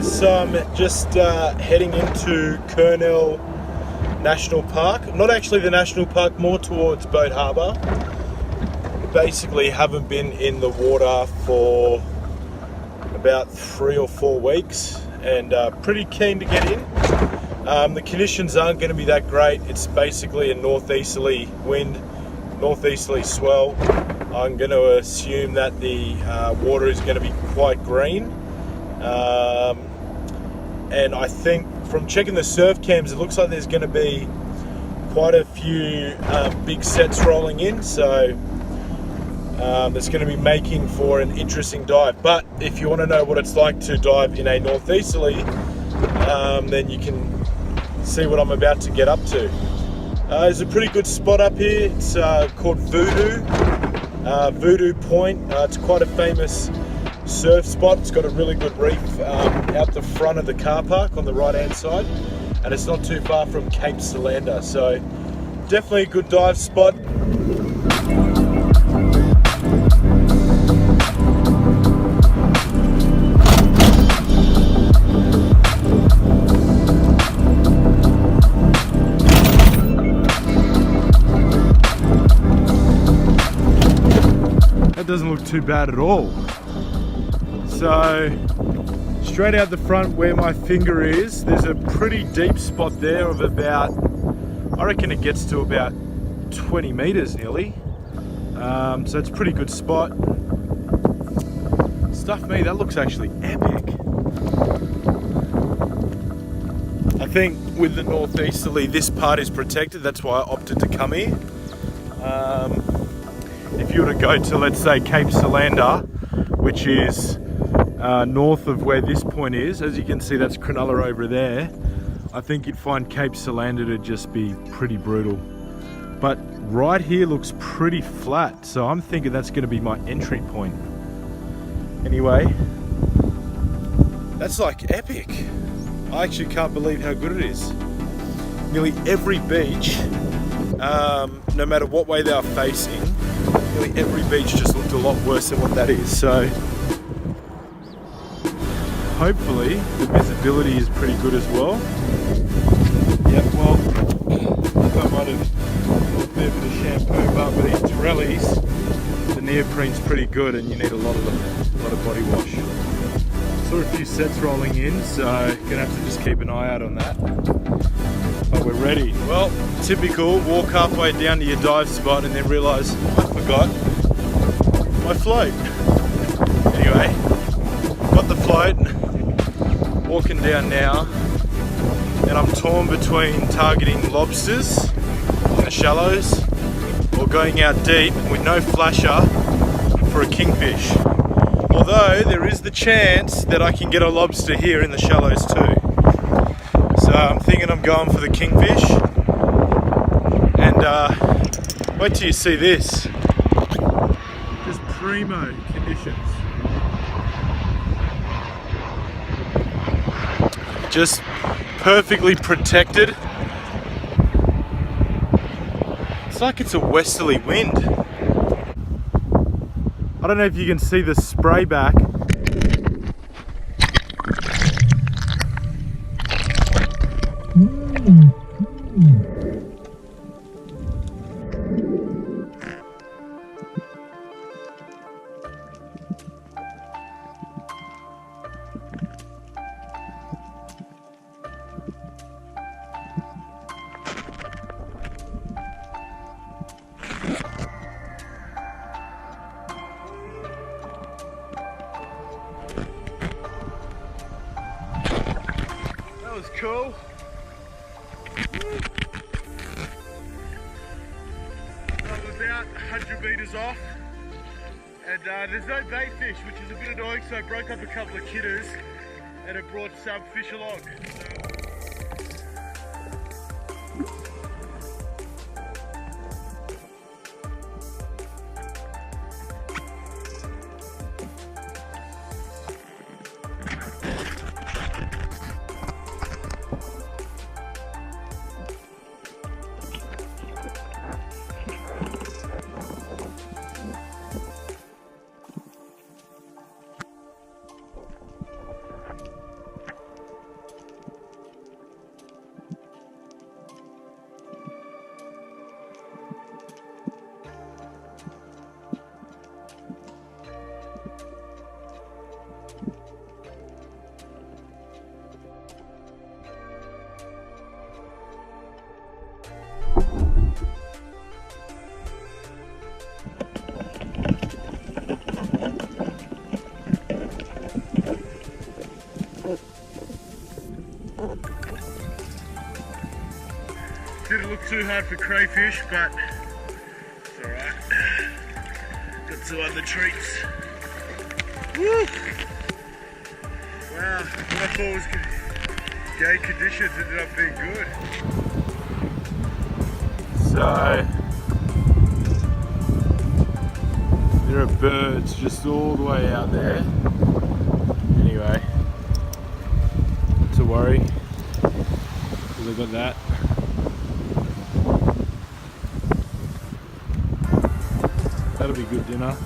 guys, just heading into Kurnell National Park. Not actually the national park, more towards Boat Harbour. Basically haven't been in the water for about 3 or 4 weeks and pretty keen to get in. The conditions aren't going to be that great. It's basically a northeasterly wind, northeasterly swell. I'm going to assume that the water is going to be quite green. And I think from checking the surf cams, it looks like there's going to be quite a few big sets rolling in. So that's going to be making for an interesting dive. But if you want to know what it's like to dive in a northeasterly, then you can see what I'm about to get up to. There's a pretty good spot up here. It's called Voodoo. Voodoo Point. It's quite a famous surf spot. It's got a really good reef out the front of the car park on the right hand side, and it's not too far from Cape Solander, so definitely a good dive spot. That doesn't look too bad at all. So straight out the front where my finger is, there's a pretty deep spot there of about, I reckon it gets to about 20 meters nearly. So it's a pretty good spot. Stuff me, that looks actually epic. I think with the northeasterly, this part is protected. That's why I opted to come here. If you were to go to, let's say, Cape Solander, which is north of where this point is, as you can see, that's Cronulla over there, I think you'd find Cape Solander to just be pretty brutal. But right here looks pretty flat, so I'm thinking that's going to be my entry point. Anyway, that's like epic. I actually can't believe how good it is. Nearly every beach, no matter what way they are facing, nearly every beach just looked a lot worse than what that is. So hopefully the visibility is pretty good as well. Yep, well, I might have a bit of shampoo, but with these Torellis, the neoprene's pretty good, and you need a lot of body wash. Saw a few sets rolling in, so gonna have to just keep an eye out on that. But we're ready. Well, typical, walk halfway down to your dive spot and then realise I forgot my float. Anyway, got the float, walking down now, and I'm torn between targeting lobsters in the shallows or going out deep with no flasher for a kingfish. Although there is the chance that I can get a lobster here in the shallows too. So I'm thinking I'm going for the kingfish, and wait till you see this. Just primo conditions. Just perfectly protected. It's like it's a westerly wind. I don't know if you can see the spray back. That was cool. I'm about 100 meters off, and there's no bait fish, which is a bit annoying, so I broke up a couple of kidders and it brought some fish along. too hard for crayfish, but it's alright. Got some other treats. Woo! Wow, what I thought was game conditions ended up being good. So, there are birds just all the way out there. Anyway, not to worry, because I got that. That'll be good dinner.